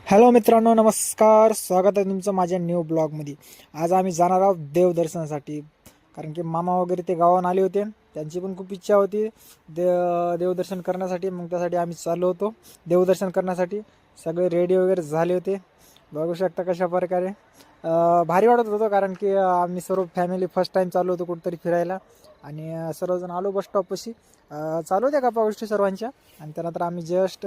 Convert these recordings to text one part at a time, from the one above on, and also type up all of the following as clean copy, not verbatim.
Hello मित्रांनो, नमस्कार. स्वागत आहे तुमचं माझ्या न्यू ब्लॉगमध्ये. आज आम्ही जाणार आहोत देवदर्शनासाठी. कारण की मामा वगैरे ते गावाहून आले होते, त्यांची पण खूप इच्छा होती देवदर्शन करण्यासाठी. मग त्यासाठी आम्ही चाललो होतो देवदर्शन करण्यासाठी. सगळे रेडी वगैरे झाले होते. बघू शकता कशा प्रकारे भारी वाटत होतं. कारण की आम्ही सर्व फॅमिली फर्स्ट टाईम चाललो होतो कुठेतरी फिरायला. आणि सर्वजण आलो बस स्टॉपपाशी. चालू होत्या गप्पा गोष्टी सर्वांच्या. आणि त्यानंतर आम्ही जस्ट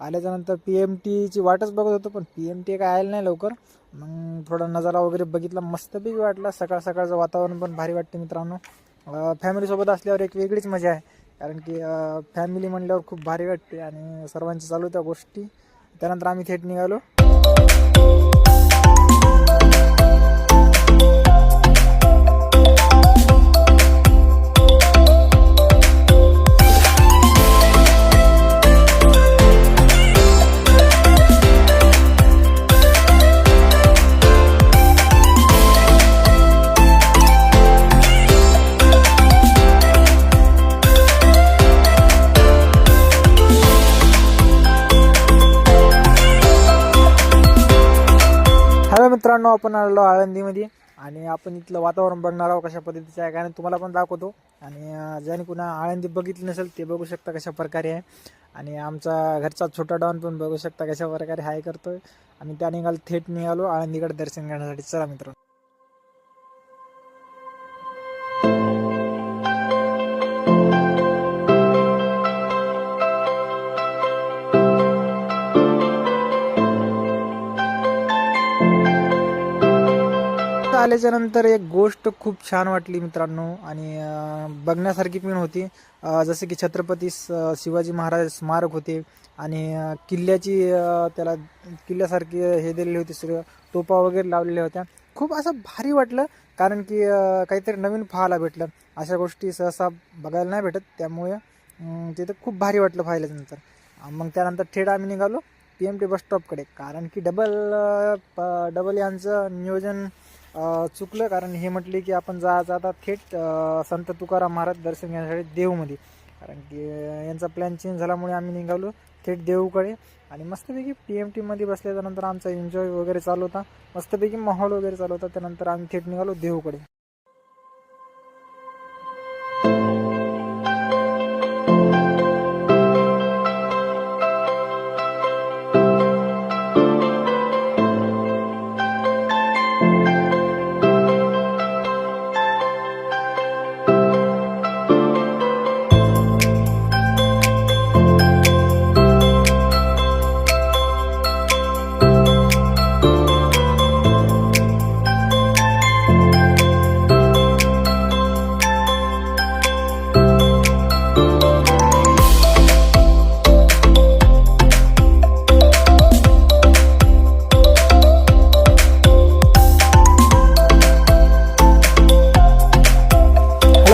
आल्याच्यानंतर PMTची वाटच बघत होतो, पण PMT काय आलं नाही लवकर. मग थोडा नजारा वगैरे बघितला, मस्तपैकी वाटला. सकाळ सकाळचं वातावरण पण भारी वाटते मित्रांनो. फॅमिलीसोबत असल्यावर एक वेगळीच मजा आहे. कारण की फॅमिली म्हणल्यावर खूप भारी वाटते आणि सर्वांची चालू त्या गोष्टी. त्यानंतर आम्ही थेट निघालो. हॅलो मित्रांनो, आपण आलो आळंदीमध्ये आणि आपण इथलं वातावरण बघणार आहोत कशा पद्धतीचं आहे. कारण तुम्हाला पण दाखवतो. आणि ज्याने कुणा आळंदी बघितली नसेल ते बघू शकता कशा प्रकारे आहे. आणि आमचा घरचा छोटा डॉन पण बघू शकता कशा प्रकारे हाय करतोय. आणि त्या थेट निघालो आळंदीकडे दर्शन घेण्यासाठी. चला मित्रांनो. आल्याच्या नंतर एक गोष्ट खूप छान वाटली मित्रांनो. आणि बघण्यासारखी पण होती. जसे की छत्रपती शिवाजी महाराज स्मारक होते. आणि किल्ल्याची त्याला किल्ल्यासारखी हे दिलेली होती. सगळं तोफा वगैरे लावलेल्या होत्या. खूप असं भारी वाटलं. कारण की काहीतरी नवीन पाहायला भेटलं. अशा गोष्टी सहसा बघायला नाही भेटत. त्यामुळे तिथं खूप भारी वाटलं पाहिल्यानंतर. मग त्यानंतर थेट आम्ही निघालो PMT बस स्टॉपकडे. कारण की डबल यांचं नियोजन चुकलं. कारण हे म्हटले की आपण जाता थेट संत तुकाराम महाराज दर्शन घेण्यासाठी देऊमध्ये. कारण की यांचा प्लॅन चेंज झाल्यामुळे आम्ही निघालो थेट देऊकडे. आणि मस्तपैकी PMTमध्ये बसल्यानंतर आमचा एन्जॉय वगैरे चालू होता. मस्तपैकी माहोल वगैरे चालू होता. त्यानंतर आम्ही थेट निघालो देऊकडे.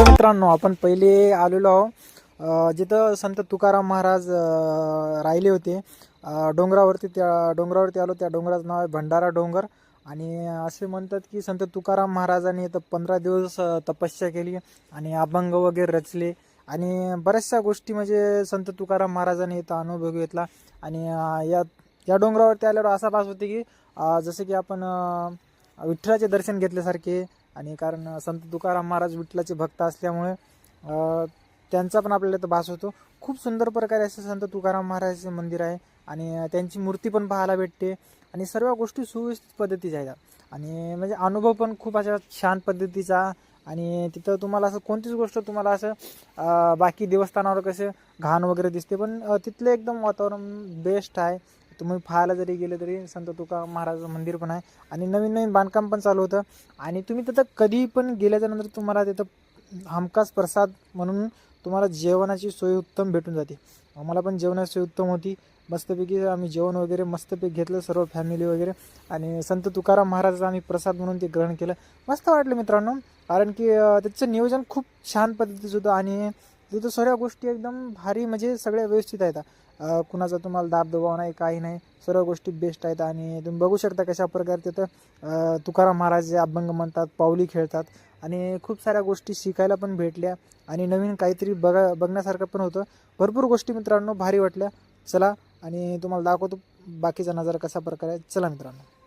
मित्रांनो, आपण पहिले आलेलो आहोत जिथं संत तुकाराम महाराज राहिले होते. त्या डोंगरावरती आलो. त्या डोंगराचं नाव आहे भंडारा डोंगर. आणि असे म्हणतात की संत तुकाराम महाराजांनी इथं 15 दिवस तपस्या केली आणि अभंग वगैरे रचले. आणि बऱ्याचशा गोष्टी म्हणजे संत तुकाराम महाराजांनी इथं अनुभव घेतला. आणि या डोंगरावरती आल्यावर असा भास होते की जसं की आपण विठ्ठलाचे दर्शन घेतल्यासारखे. आणि कारण संत तुकाराम महाराज विठ्ठलाचे भक्त असल्यामुळे त्यांचा पण आपल्याला इथं भास होतो. खूप सुंदर प्रकारे असं संत तुकाराम महाराजाचे मंदिर आहे. आणि त्यांची मूर्ती पण पाहायला भेटते. आणि सर्व गोष्टी सुव्यवस्थित पद्धतीच्या आहेत. आणि म्हणजे अनुभव पण खूप अशा छान पद्धतीचा. आणि तिथं तुम्हाला असं कोणतीच गोष्ट तुम्हाला असं बाकी देवस्थानावर कसं घाण वगैरे दिसते, पण तिथलं एकदम वातावरण बेस्ट आहे. तुम्ही पाहायला जरी गेले तरी संत तुकाराम महाराजाचं मंदिर पण आहे. आणि नवीन नवीन बांधकाम पण चालू होतं. आणि तुम्ही तिथं कधी पण गेल्याच्यानंतर तुम्हाला तिथं हमखास प्रसाद म्हणून तुम्हाला जेवणाची सोय उत्तम भेटून जाते. आम्हाला पण जेवणाची सोय उत्तम होती. मस्तपैकी आम्ही जेवण वगैरे मस्तपैकी घेतलं सर्व फॅमिली वगैरे. आणि संत तुकाराम महाराजाचं आम्ही प्रसाद म्हणून ते ग्रहण केलं. मस्त वाटलं मित्रांनो. कारण की त्याचं नियोजन खूप छान पद्धतीचं होतं. आणि तिथं सर्व गोष्टी एकदम भारी, म्हणजे सगळ्या व्यवस्थित आहेत. कुणाचा तुम्हाला दाबदबाव नाही, काही नाही. सर्व गोष्टी बेस्ट आहेत. आणि तुम्ही बघू शकता कशा प्रकारे तिथं तुकाराम महाराज अभंग म्हणतात, पावली खेळतात. आणि खूप साऱ्या गोष्टी शिकायला पण भेटल्या. आणि नवीन काहीतरी बघण्यासारखं पण होतं. भरपूर गोष्टी मित्रांनो भारी वाटल्या. चला आणि तुम्हाला दाखवतो बाकीचा नजारा कसा प्रकारे आहे चला मित्रांनो.